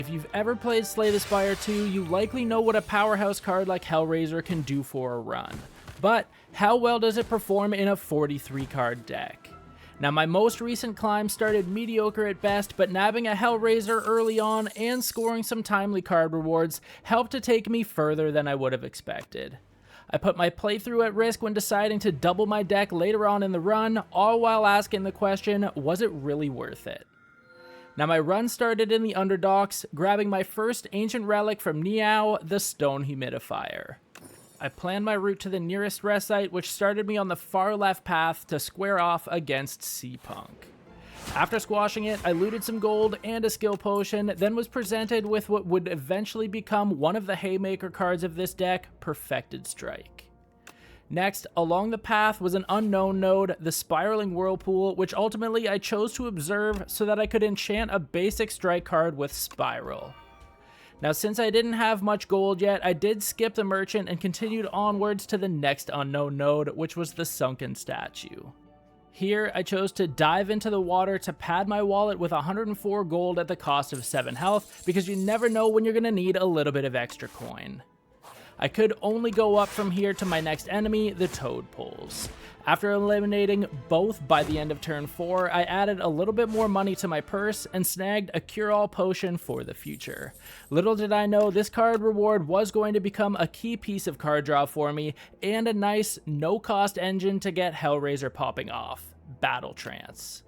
If you've ever played Slay the Spire 2, you likely know what a powerhouse card like Hellraiser can do for a run. But how well does it perform in a 43 card deck? Now, my most recent climb started mediocre at best, but nabbing a Hellraiser early on and scoring some timely card rewards helped to take me further than I would have expected. I put my playthrough at risk when deciding to double my deck later on in the run, all while asking the question, was it really worth it? Now, my run started in the Underdogs, grabbing my first ancient relic from Niao, the Stone Humidifier. I planned my route to the nearest rest site, which started me on the far left path to square off against Sea Punk. After squashing it, I looted some gold and a skill potion, then was presented with what would eventually become one of the haymaker cards of this deck, Perfected Strike. Next, along the path was an unknown node, the Spiraling Whirlpool, which ultimately I chose to observe so that I could enchant a basic strike card with Spiral. Now, since I didn't have much gold yet, I did skip the merchant and continued onwards to the next unknown node, which was the Sunken Statue. Here, I chose to dive into the water to pad my wallet with 104 gold at the cost of 7 health, because you never know when you're going to need a little bit of extra coin. I could only go up from here to my next enemy, the Toadpools. After eliminating both by the end of turn 4, I added a little bit more money to my purse and snagged a cure-all potion for the future. Little did I know this card reward was going to become a key piece of card draw for me, and a nice, no-cost engine to get Hellraiser popping off, Battle Trance.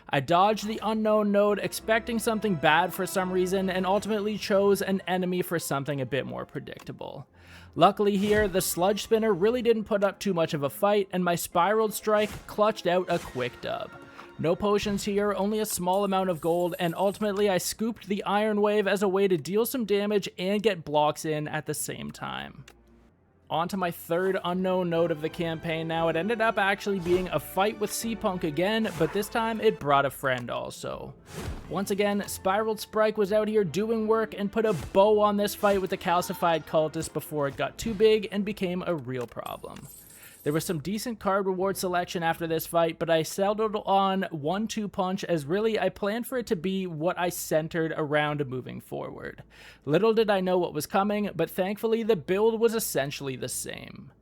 I dodged the unknown node expecting something bad for some reason, and ultimately chose an enemy for something a bit more predictable. Luckily here, the Sludge Spinner really didn't put up too much of a fight, and my Spiraled Strike clutched out a quick dub. No potions here, only a small amount of gold, and ultimately I scooped the Iron Wave as a way to deal some damage and get blocks in at the same time. On to my third unknown node of the campaign now. It ended up actually being a fight with Sea Punk again, but this time it brought a friend also. Once again, Spiraled Strike was out here doing work and put a bow on this fight with the calcified cultist before it got too big and became a real problem. There was some decent card reward selection after this fight, but I settled on 1-2 punch as really I planned for it to be what I centered around moving forward. Little did I know what was coming, but thankfully the build was essentially the same.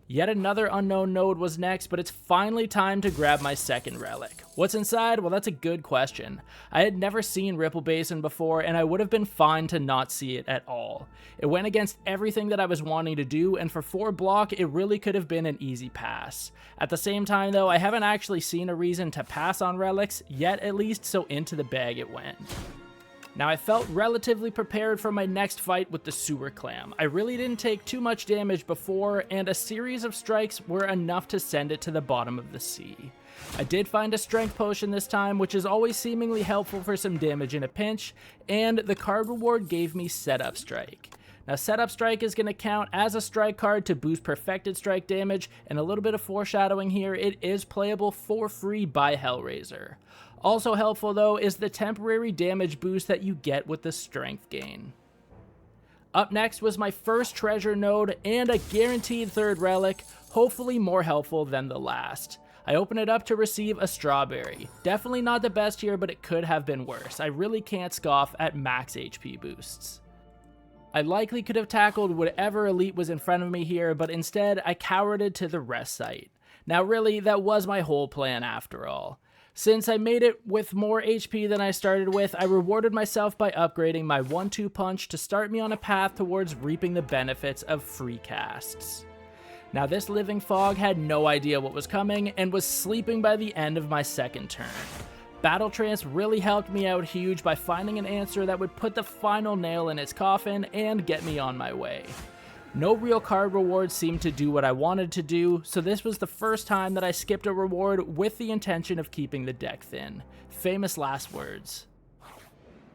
Yet another unknown node was next, but it's finally time to grab my second relic. What's inside? Well, that's a good question. I had never seen Ripple Basin before, and I would have been fine to not see it at all. It went against everything that I was wanting to do, and for 4 block, it really could have been an easy pass. At the same time though, I haven't actually seen a reason to pass on relics, yet at least, so into the bag it went. Now, I felt relatively prepared for my next fight with the Sewer Clam. I really didn't take too much damage before, and a series of strikes were enough to send it to the bottom of the sea. I did find a strength potion this time, which is always seemingly helpful for some damage in a pinch, and the card reward gave me Setup Strike. Now, Setup Strike is going to count as a strike card to boost Perfected Strike damage, and a little bit of foreshadowing here, it is playable for free by Hellraiser. Also helpful though is the temporary damage boost that you get with the strength gain. Up next was my first treasure node and a guaranteed third relic, hopefully more helpful than the last. I open it up to receive a strawberry. Definitely not the best here, but it could have been worse. I really can't scoff at max HP boosts. I likely could have tackled whatever elite was in front of me here, but instead I cowered to the rest site. Now really, that was my whole plan after all. Since I made it with more HP than I started with, I rewarded myself by upgrading my 1-2 punch to start me on a path towards reaping the benefits of free casts. Now, this living fog had no idea what was coming and was sleeping by the end of my second turn. Battle Trance really helped me out huge by finding an answer that would put the final nail in its coffin and get me on my way. No real card rewards seemed to do what I wanted to do, so this was the first time that I skipped a reward with the intention of keeping the deck thin. Famous last words.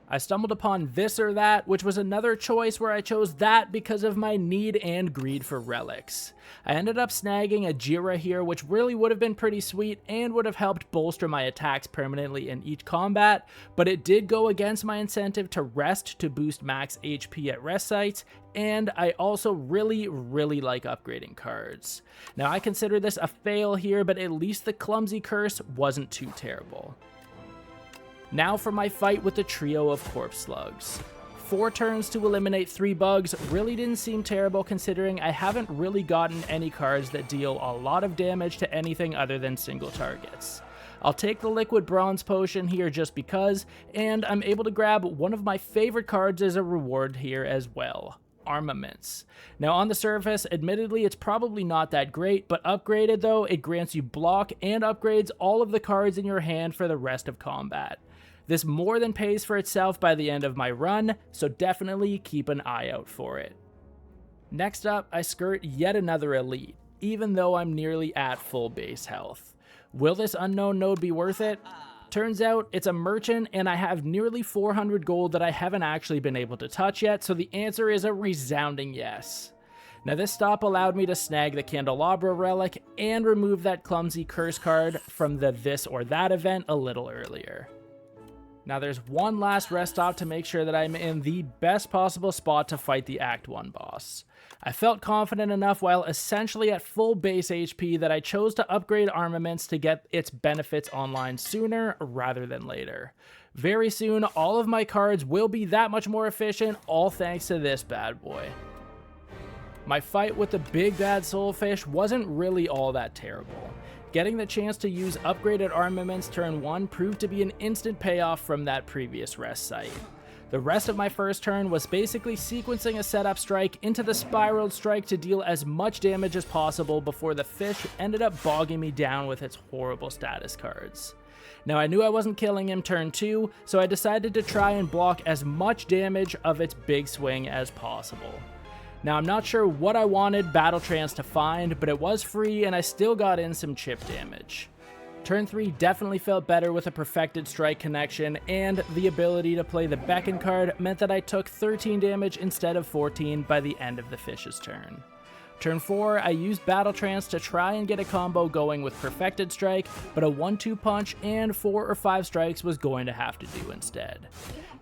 I stumbled upon this or that, which was another choice where I chose that because of my need and greed for relics. I ended up snagging a Jira here, which really would have been pretty sweet and would have helped bolster my attacks permanently in each combat, but it did go against my incentive to rest to boost max HP at rest sites, and I also really like upgrading cards. Now, I consider this a fail here, but at least the clumsy curse wasn't too terrible. Now for my fight with the trio of corpse slugs. 4 turns to eliminate 3 bugs really didn't seem terrible considering I haven't really gotten any cards that deal a lot of damage to anything other than single targets. I'll take the liquid bronze potion here just because, and I'm able to grab one of my favorite cards as a reward here as well. Armaments. Now on the surface, admittedly it's probably not that great, but upgraded though, it grants you block and upgrades all of the cards in your hand for the rest of combat. This more than pays for itself by the end of my run, so definitely keep an eye out for it. Next up, I skirt yet another elite, even though I'm nearly at full base health. Will this unknown node be worth it? Turns out it's a merchant and I have nearly 400 gold that I haven't actually been able to touch yet, so the answer is a resounding yes. Now this stop allowed me to snag the Candelabra relic and remove that clumsy curse card from the this or that event a little earlier. Now there's one last rest stop to make sure that I'm in the best possible spot to fight the Act 1 boss. I felt confident enough while essentially at full base HP that I chose to upgrade armaments to get its benefits online sooner rather than later. Very soon, all of my cards will be that much more efficient, all thanks to this bad boy. My fight with the big bad soulfish wasn't really all that terrible. Getting the chance to use upgraded armaments turn 1 proved to be an instant payoff from that previous rest site. The rest of my first turn was basically sequencing a setup strike into the spiraled strike to deal as much damage as possible before the fish ended up bogging me down with its horrible status cards. Now I knew I wasn't killing him turn 2, so I decided to try and block as much damage of its big swing as possible. Now I'm not sure what I wanted Battle Trance to find, but it was free and I still got in some chip damage. Turn 3 definitely felt better with a perfected strike connection, and the ability to play the beckon card meant that I took 13 damage instead of 14 by the end of the fish's turn. Turn 4, I used Battle Trance to try and get a combo going with Perfected Strike, but a 1-2 punch and 4 or 5 strikes was going to have to do instead.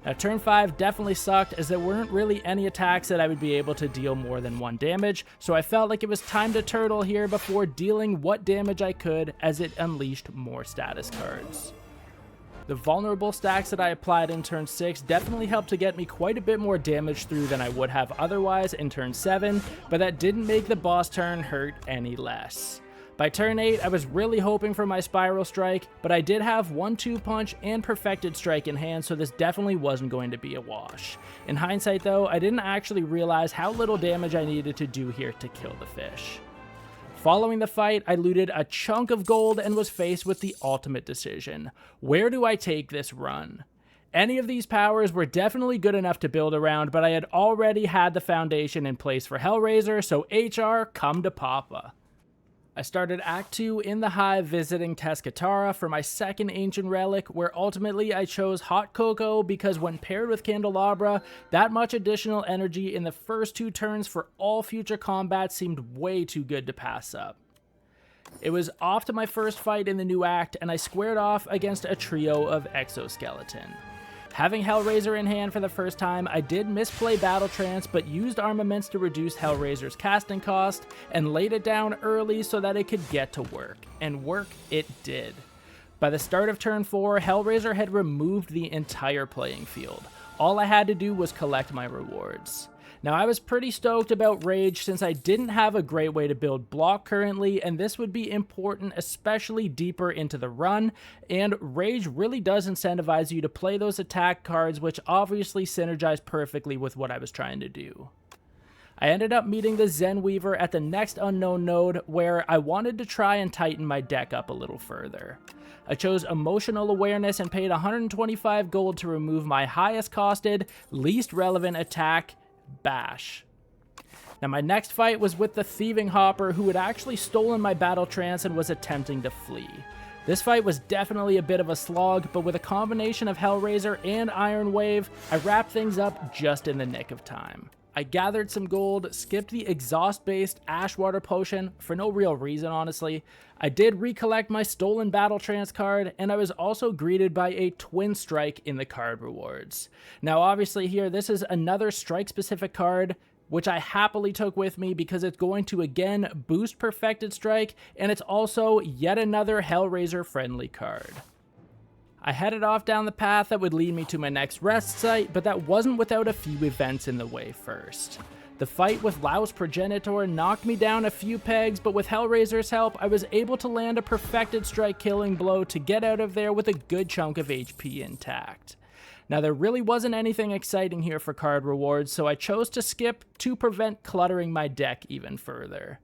Now turn 5 definitely sucked as there weren't really any attacks that I would be able to deal more than 1 damage, so I felt like it was time to turtle here before dealing what damage I could as it unleashed more status cards. The vulnerable stacks that I applied in turn 6 definitely helped to get me quite a bit more damage through than I would have otherwise in turn 7, but that didn't make the boss turn hurt any less. By turn 8, I was really hoping for my Spiral Strike, but I did have 1-2 punch and Perfected Strike in hand, so this definitely wasn't going to be a wash. In hindsight though, I didn't actually realize how little damage I needed to do here to kill the fish. Following the fight, I looted a chunk of gold and was faced with the ultimate decision. Where do I take this run? Any of these powers were definitely good enough to build around, but I had already had the foundation in place for Hellraiser, so HR, come to Papa. I started Act 2 in the Hive visiting Teskatara for my second ancient relic, where ultimately I chose Hot Cocoa because when paired with Candelabra, that much additional energy in the first 2 turns for all future combat seemed way too good to pass up. It was off to my first fight in the new act, and I squared off against a trio of Exoskeleton. Having Hellraiser in hand for the first time, I did misplay Battle Trance, but used armaments to reduce Hellraiser's casting cost, and laid it down early so that it could get to work. And work it did. By the start of turn 4, Hellraiser had removed the entire playing field. All I had to do was collect my rewards. Now I was pretty stoked about Rage since I didn't have a great way to build block currently, and this would be important especially deeper into the run, and Rage really does incentivize you to play those attack cards, which obviously synergize perfectly with what I was trying to do. I ended up meeting the Zen Weaver at the next unknown node where I wanted to try and tighten my deck up a little further. I chose Emotional Awareness and paid 125 gold to remove my highest costed, least relevant attack, Bash. Now my next fight was with the Thieving Hopper, who had actually stolen my Battle Trance and was attempting to flee. This fight was definitely a bit of a slog, but with a combination of Hellraiser and Iron Wave, I wrapped things up just in the nick of time. I gathered some gold, skipped the exhaust-based Ashwater Potion, for no real reason honestly. I did recollect my stolen Battle Trance card, and I was also greeted by a Twin Strike in the card rewards. Now obviously here, this is another strike-specific card, which I happily took with me because it's going to again boost Perfected Strike, and it's also yet another Hellraiser-friendly card. I headed off down the path that would lead me to my next rest site, but that wasn't without a few events in the way first. The fight with Lao's progenitor knocked me down a few pegs, but with Hellraiser's help, I was able to land a perfected strike killing blow to get out of there with a good chunk of HP intact. Now there really wasn't anything exciting here for card rewards, so I chose to skip to prevent cluttering my deck even further.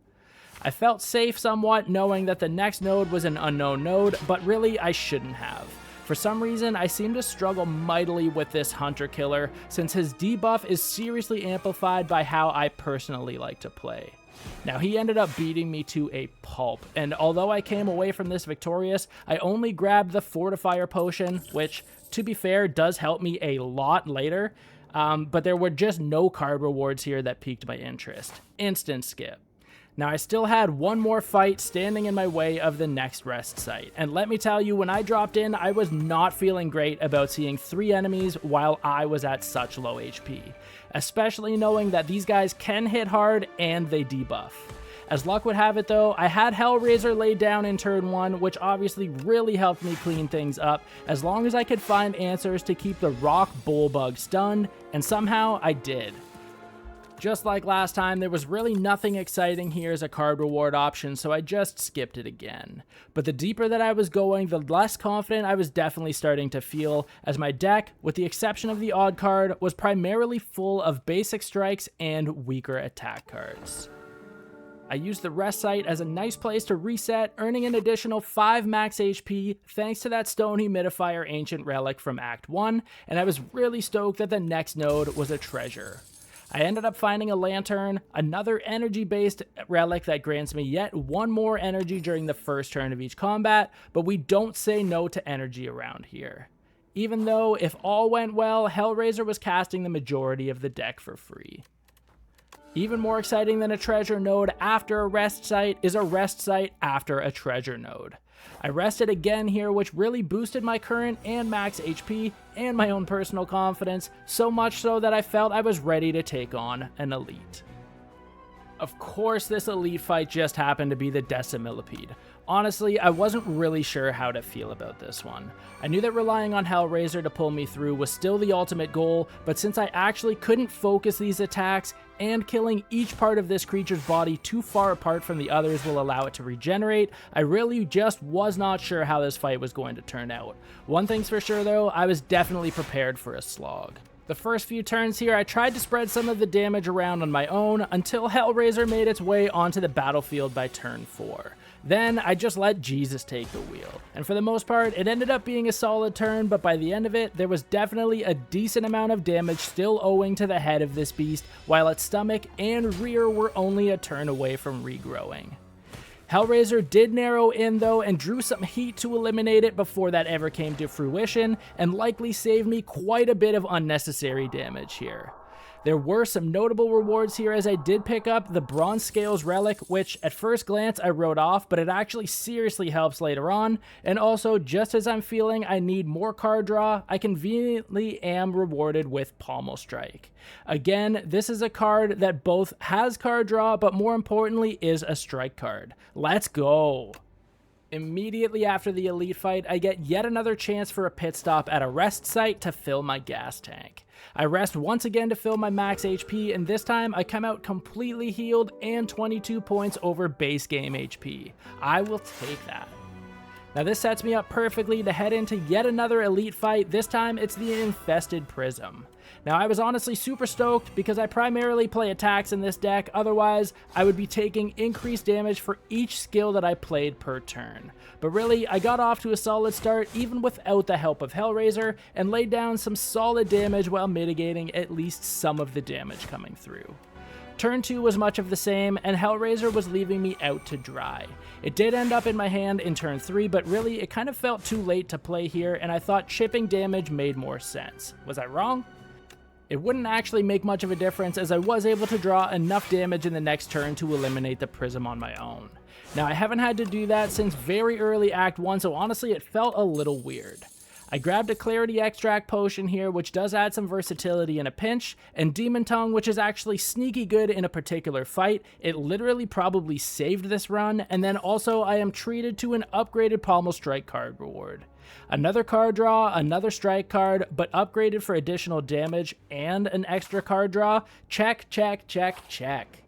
I felt safe somewhat knowing that the next node was an unknown node, but really I shouldn't have. For some reason, I seem to struggle mightily with this Hunter Killer, since his debuff is seriously amplified by how I personally like to play. Now, he ended up beating me to a pulp, and although I came away from this victorious, I only grabbed the Fortifier Potion, which, to be fair, does help me a lot later, but there were just no card rewards here that piqued my interest. Instant skip. Now, I still had one more fight standing in my way of the next rest site, and let me tell you, when I dropped in, I was not feeling great about seeing 3 enemies while I was at such low HP, especially knowing that these guys can hit hard and they debuff. As luck would have it though, I had Hellraiser laid down in turn 1, which obviously really helped me clean things up, as long as I could find answers to keep the rock bullbug stunned, and somehow I did. Just like last time, there was really nothing exciting here as a card reward option, so I just skipped it again. But the deeper that I was going, the less confident I was definitely starting to feel, as my deck, with the exception of the odd card, was primarily full of basic strikes and weaker attack cards. I used the rest site as a nice place to reset, earning an additional 5 max HP thanks to that stone humidifier ancient relic from Act 1, and I was really stoked that the next node was a treasure. I ended up finding a lantern, another energy-based relic that grants me yet one more energy during the first turn of each combat, but we don't say no to energy around here. Even though, if all went well, Hellraiser was casting the majority of the deck for free. Even more exciting than a treasure node after a rest site is a rest site after a treasure node. I rested again here, which really boosted my current and max HP and my own personal confidence, so much so that I felt I was ready to take on an elite. Of course, this elite fight just happened to be the Decimillipede. Honestly, I wasn't really sure how to feel about this one. I knew that relying on Hellraiser to pull me through was still the ultimate goal, but since I actually couldn't focus these attacks, and killing each part of this creature's body too far apart from the others will allow it to regenerate, I really just was not sure how this fight was going to turn out. One thing's for sure though, I was definitely prepared for a slog. The first few turns here, I tried to spread some of the damage around on my own until Hellraiser made its way onto the battlefield by turn 4. Then I just let Jesus take the wheel, and for the most part it ended up being a solid turn, but by the end of it there was definitely a decent amount of damage still owing to the head of this beast, while its stomach and rear were only a turn away from regrowing. Hellraiser did narrow in though and drew some heat to eliminate it before that ever came to fruition, and likely saved me quite a bit of unnecessary damage here. There were some notable rewards here, as I did pick up the Bronze Scales Relic, which at first glance I wrote off, but it actually seriously helps later on, and also just as I'm feeling I need more card draw, I conveniently am rewarded with Pommel Strike. Again, this is a card that both has card draw, but more importantly is a strike card. Let's go! Immediately after the elite fight, I get yet another chance for a pit stop at a rest site to fill my gas tank. I rest once again to fill my max HP, and this time I come out completely healed and 22 points over base game HP. I will take that. Now this sets me up perfectly to head into yet another elite fight. This time it's the Infested Prism. Now I was honestly super stoked because I primarily play attacks in this deck, otherwise I would be taking increased damage for each skill that I played per turn. But really, I got off to a solid start even without the help of Hellraiser, and laid down some solid damage while mitigating at least some of the damage coming through. Turn 2 was much of the same, and Hellraiser was leaving me out to dry. It did end up in my hand in turn 3, but really it kind of felt too late to play here, and I thought chipping damage made more sense. Was I wrong? It wouldn't actually make much of a difference, as I was able to draw enough damage in the next turn to eliminate the prism on my own. Now I haven't had to do that since very early Act 1, so honestly it felt a little weird. I grabbed a Clarity Extract potion here, which does add some versatility in a pinch, and Demon Tongue, which is actually sneaky good in a particular fight. It literally probably saved this run, and then also I am treated to an upgraded Pommel Strike card reward. Another card draw, another strike card, but upgraded for additional damage and an extra card draw? Check, check, check, check.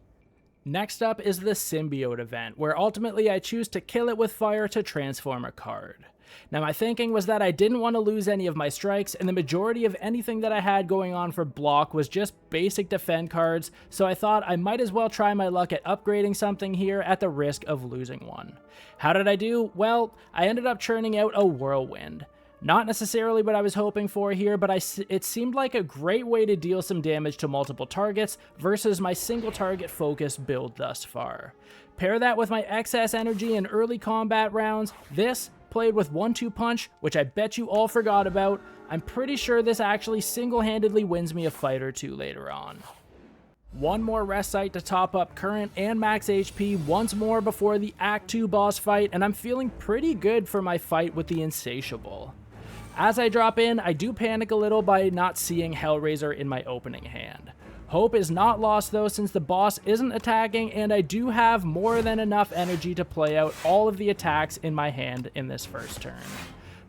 Next up is the Symbiote event, where ultimately I choose to kill it with fire to transform a card. Now my thinking was that I didn't want to lose any of my strikes, and the majority of anything that I had going on for block was just basic defend cards, so I thought I might as well try my luck at upgrading something here at the risk of losing one. How did I do? Well, I ended up churning out a Whirlwind. Not necessarily what I was hoping for here, but it seemed like a great way to deal some damage to multiple targets versus my single target focus build thus far. Pair that with my excess energy in early combat rounds, this, played with 1-2 punch, which I bet you all forgot about, I'm pretty sure this actually single-handedly wins me a fight or two later on. One more rest site to top up current and max HP once more before the Act 2 boss fight, and I'm feeling pretty good for my fight with the Insatiable. As I drop in, I do panic a little by not seeing Hellraiser in my opening hand. Hope is not lost though, since the boss isn't attacking and I do have more than enough energy to play out all of the attacks in my hand in this first turn.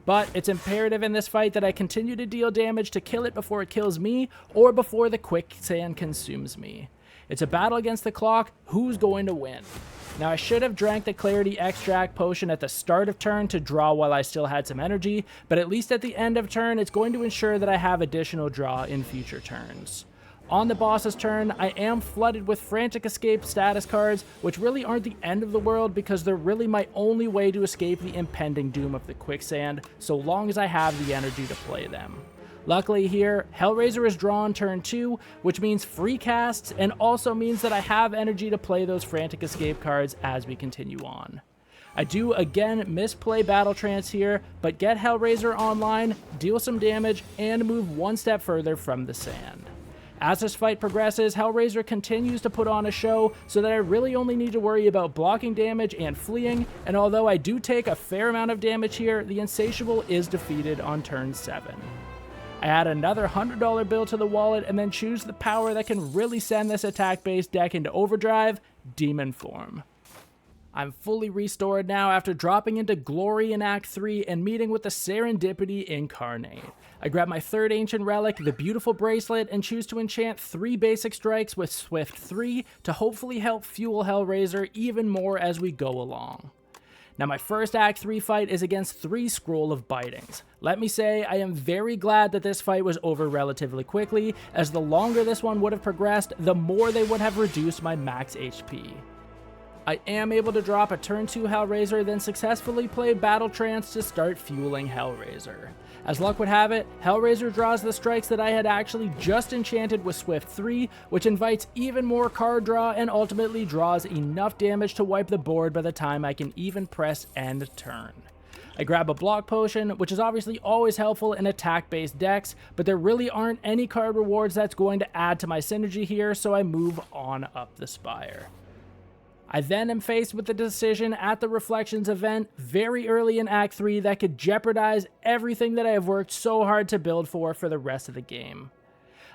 But it's imperative in this fight that I continue to deal damage to kill it before it kills me or before the quicksand consumes me. It's a battle against the clock. Who's going to win? Now I should have drank the Clarity Extract potion at the start of turn to draw while I still had some energy, but at least at the end of turn it's going to ensure that I have additional draw in future turns. On the boss's turn, I am flooded with Frantic Escape status cards, which really aren't the end of the world because they're really my only way to escape the impending doom of the quicksand, so long as I have the energy to play them. Luckily here, Hellraiser is drawn turn 2, which means free casts, and also means that I have energy to play those Frantic Escape cards as we continue on. I do again misplay Battle Trance here, but get Hellraiser online, deal some damage, and move one step further from the sand. As this fight progresses, Hellraiser continues to put on a show so that I really only need to worry about blocking damage and fleeing, and although I do take a fair amount of damage here, the Insatiable is defeated on turn 7. I add another $100 bill to the wallet and then choose the power that can really send this attack-based deck into overdrive, Demon Form. I'm fully restored now after dropping into Glory in Act 3 and meeting with the Serendipity Incarnate. I grab my third Ancient Relic, the Beautiful Bracelet, and choose to enchant 3 basic strikes with Swift 3 to hopefully help fuel Hellraiser even more as we go along. Now my first Act 3 fight is against 3 Scroll of Bitings. Let me say, I am very glad that this fight was over relatively quickly, as the longer this one would have progressed, the more they would have reduced my max HP. I am able to drop a turn 2 Hellraiser, then successfully play Battle Trance to start fueling Hellraiser. As luck would have it, Hellraiser draws the strikes that I had actually just enchanted with Swift 3, which invites even more card draw and ultimately draws enough damage to wipe the board by the time I can even press end turn. I grab a block potion, which is obviously always helpful in attack-based decks, but there really aren't any card rewards that's going to add to my synergy here, so I move on up the Spire. I then am faced with the decision at the Reflections event very early in Act 3 that could jeopardize everything that I have worked so hard to build for the rest of the game.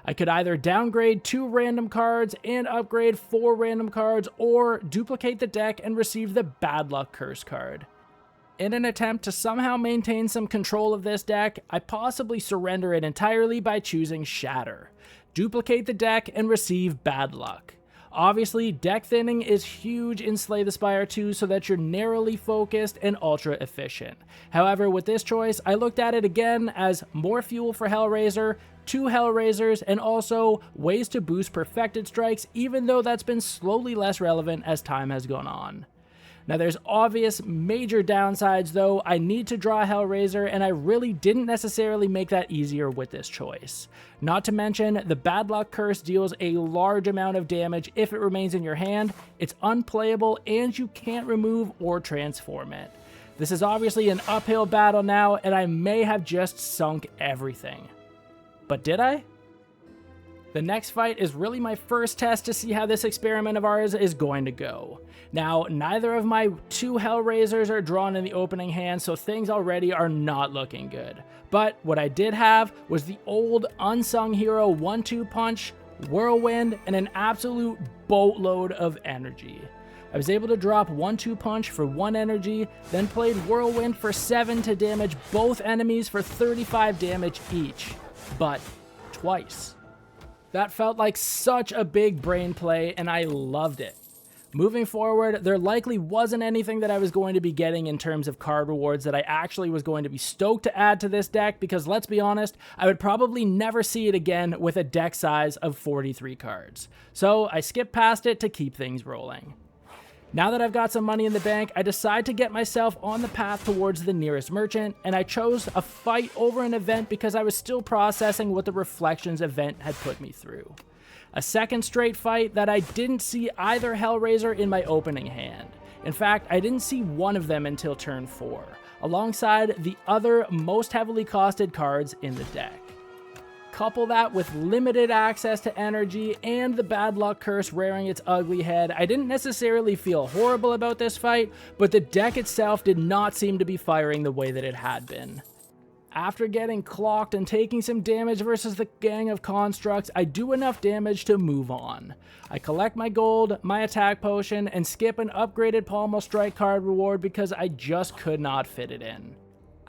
I could either downgrade 2 random cards and upgrade 4 random cards, or duplicate the deck and receive the Bad Luck Curse card. In an attempt to somehow maintain some control of this deck, I possibly surrender it entirely by choosing Shatter. Duplicate the deck and receive Bad Luck. Obviously, deck thinning is huge in Slay the Spire 2 so that you're narrowly focused and ultra efficient. However, with this choice, I looked at it again as more fuel for Hellraiser, 2 Hellraisers, and also ways to boost perfected strikes, even though that's been slowly less relevant as time has gone on. Now there's obvious major downsides though. I need to draw Hellraiser, and I really didn't necessarily make that easier with this choice. Not to mention, the Bad Luck Curse deals a large amount of damage if it remains in your hand, it's unplayable, and you can't remove or transform it. This is obviously an uphill battle now, and I may have just sunk everything. But did I? The next fight is really my first test to see how this experiment of ours is going to go. Now, neither of my 2 Hellraisers are drawn in the opening hand, so things already are not looking good. But what I did have was the old unsung hero 1-2 punch, Whirlwind, and an absolute boatload of energy. I was able to drop 1-2 punch for 1 energy, then played Whirlwind for 7 to damage both enemies for 35 damage each, but twice. That felt like such a big brain play, and I loved it. Moving forward, there likely wasn't anything that I was going to be getting in terms of card rewards that I actually was going to be stoked to add to this deck, because let's be honest, I would probably never see it again with a deck size of 43 cards. So I skipped past it to keep things rolling. Now that I've got some money in the bank, I decide to get myself on the path towards the nearest merchant, and I chose a fight over an event because I was still processing what the Reflections event had put me through. A second straight fight that I didn't see either Hellraiser in my opening hand. In fact, I didn't see one of them until turn 4, alongside the other most heavily costed cards in the deck. Couple that with limited access to energy and the bad luck curse rearing its ugly head, I didn't necessarily feel horrible about this fight, but the deck itself did not seem to be firing the way that it had been. After getting clocked and taking some damage versus the gang of constructs, I do enough damage to move on. I collect my gold, my attack potion, and skip an upgraded Pommel Strike card reward because I just could not fit it in.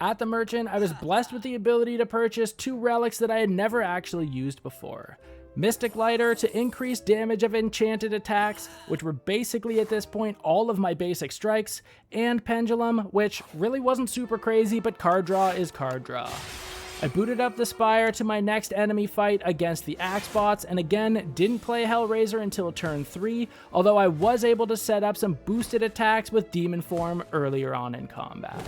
At the merchant, I was blessed with the ability to purchase 2 relics that I had never actually used before. Mystic Lighter to increase damage of enchanted attacks, which were basically at this point all of my basic strikes, and Pendulum, which really wasn't super crazy, but card draw is card draw. I booted up the Spire to my next enemy fight against the Axe bots, and again, didn't play Hellraiser until turn 3, although I was able to set up some boosted attacks with Demon Form earlier on in combat.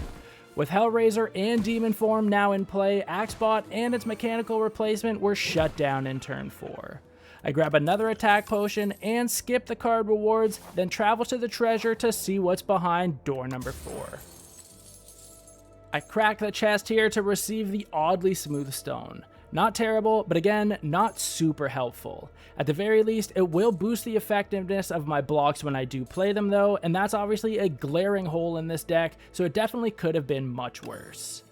With Hellraiser and Demon Form now in play, Axebot and its mechanical replacement were shut down in turn 4. I grab another attack potion and skip the card rewards, then travel to the treasure to see what's behind door number 4. I crack the chest here to receive the oddly smooth stone. Not terrible, but again, not super helpful. At the very least, it will boost the effectiveness of my blocks when I do play them though, and that's obviously a glaring hole in this deck, so it definitely could have been much worse.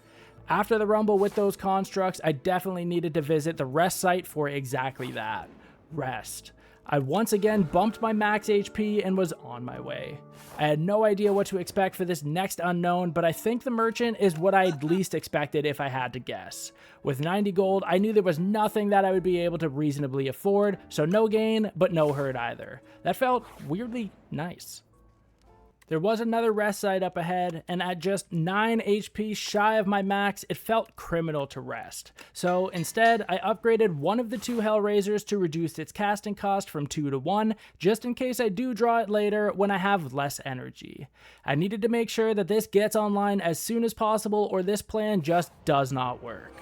After the rumble with those constructs, I definitely needed to visit the rest site for exactly that. Rest. I once again bumped my max HP and was on my way. I had no idea what to expect for this next unknown, but I think the merchant is what I'd least expected if I had to guess. With 90 gold, I knew there was nothing that I would be able to reasonably afford, so no gain, but no hurt either. That felt weirdly nice. There was another rest site up ahead, and at just 9 HP shy of my max, it felt criminal to rest. So instead, I upgraded one of the 2 Hellraisers to reduce its casting cost from 2 to 1, just in case I do draw it later when I have less energy. I needed to make sure that this gets online as soon as possible, or this plan just does not work.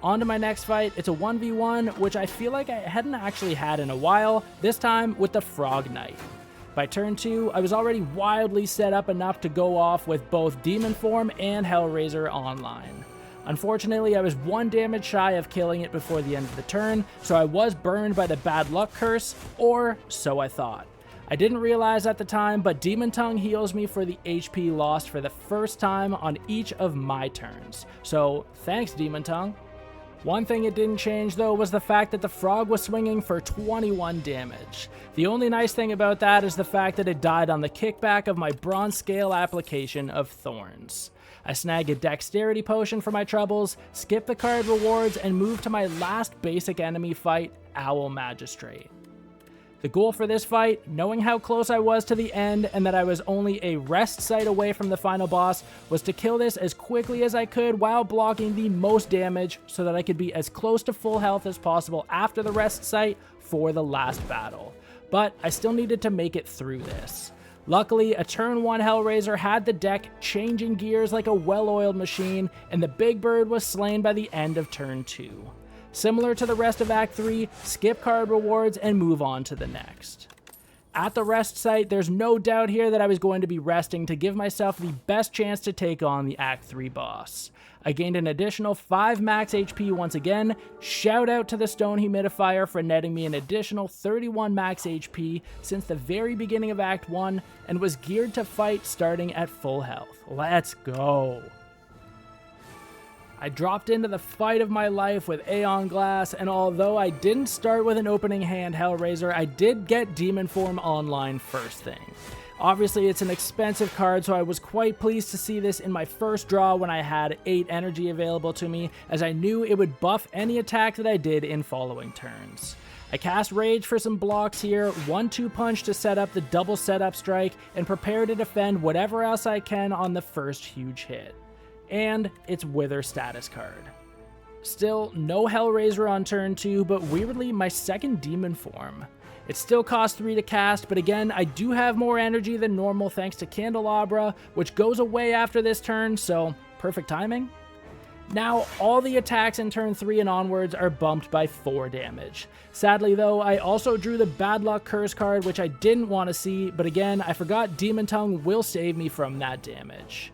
On to my next fight. It's a 1v1, which I feel like I hadn't actually had in a while, this time with the Frog Knight. By turn 2, I was already wildly set up enough to go off with both Demon Form and Hellraiser online. Unfortunately, I was 1 damage shy of killing it before the end of the turn, so I was burned by the bad luck curse, or so I thought. I didn't realize at the time, but Demon Tongue heals me for the HP lost for the first time on each of my turns. So thanks, Demon Tongue. One thing it didn't change though was the fact that the frog was swinging for 21 damage. The only nice thing about that is the fact that it died on the kickback of my bronze scale application of Thorns. I snag a dexterity potion for my troubles, skip the card rewards, and move to my last basic enemy fight, Owl Magistrate. The goal for this fight, knowing how close I was to the end and that I was only a rest site away from the final boss, was to kill this as quickly as I could while blocking the most damage so that I could be as close to full health as possible after the rest site for the last battle. But I still needed to make it through this. Luckily, a turn 1 Hellraiser had the deck changing gears like a well-oiled machine, and the big bird was slain by the end of turn 2. Similar to the rest of Act 3, skip card rewards and move on to the next. At the rest site, there's no doubt here that I was going to be resting to give myself the best chance to take on the Act 3 boss. I gained an additional 5 max HP once again, shout out to the Stone Humidifier for netting me an additional 31 max HP since the very beginning of Act 1, and was geared to fight starting at full health. Let's go! I dropped into the fight of my life with Aeon Glass, and although I didn't start with an opening hand Hellraiser, I did get Demon Form online first thing. Obviously, it's an expensive card, so I was quite pleased to see this in my first draw when I had 8 energy available to me, as I knew it would buff any attack that I did in following turns. I cast Rage for some blocks here, 1-2 punch to set up the double setup strike, and prepare to defend whatever else I can on the first huge hit. And it's Wither status card. Still, no Hellraiser on turn 2, but weirdly my second demon form. It still costs 3 to cast, but again, I do have more energy than normal thanks to Candelabra, which goes away after this turn, so perfect timing. Now, all the attacks in turn 3 and onwards are bumped by 4 damage. Sadly though, I also drew the Bad Luck Curse card, which I didn't want to see, but again, I forgot Demon Tongue will save me from that damage.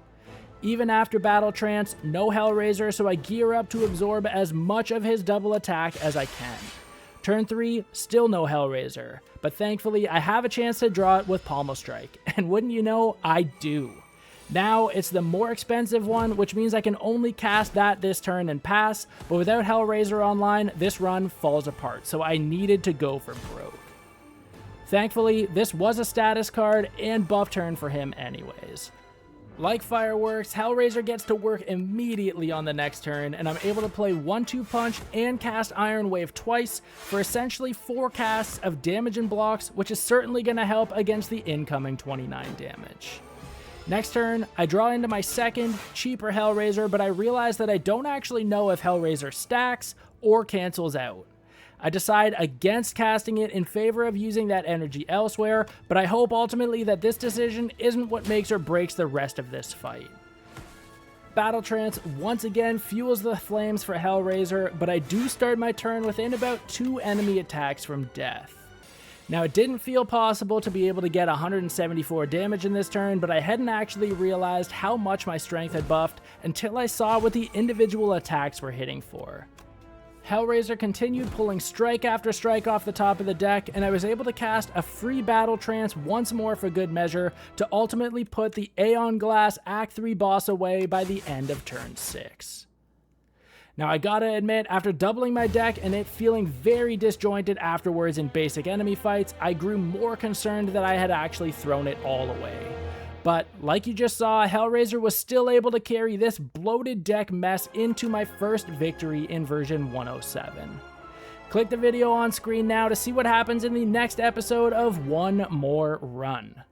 Even after Battle Trance, no Hellraiser, so I gear up to absorb as much of his double attack as I can. Turn 3, still no Hellraiser, but thankfully I have a chance to draw it with Pommel Strike, and wouldn't you know, I do. Now it's the more expensive one, which means I can only cast that this turn and pass, but without Hellraiser online, this run falls apart, so I needed to go for broke. Thankfully, this was a status card and buff turn for him anyways. Like Fireworks, Hellraiser gets to work immediately on the next turn, and I'm able to play 1-2 punch and cast Iron Wave twice for essentially 4 casts of damage and blocks, which is certainly going to help against the incoming 29 damage. Next turn, I draw into my second, cheaper Hellraiser, but I realize that I don't actually know if Hellraiser stacks or cancels out. I decide against casting it in favor of using that energy elsewhere, but I hope ultimately that this decision isn't what makes or breaks the rest of this fight. Battle Trance once again fuels the flames for Hellraiser, but I do start my turn within about 2 enemy attacks from death. Now, it didn't feel possible to be able to get 174 damage in this turn, but I hadn't actually realized how much my strength had buffed until I saw what the individual attacks were hitting for. Hellraiser continued pulling strike after strike off the top of the deck, and I was able to cast a free Battle Trance once more for good measure to ultimately put the Aeon Glass Act 3 boss away by the end of turn 6. Now, I gotta admit, after doubling my deck and it feeling very disjointed afterwards in basic enemy fights, I grew more concerned that I had actually thrown it all away. But, like you just saw, Hellraiser was still able to carry this bloated deck mess into my first victory in version 107. Click the video on screen now to see what happens in the next episode of One More Run.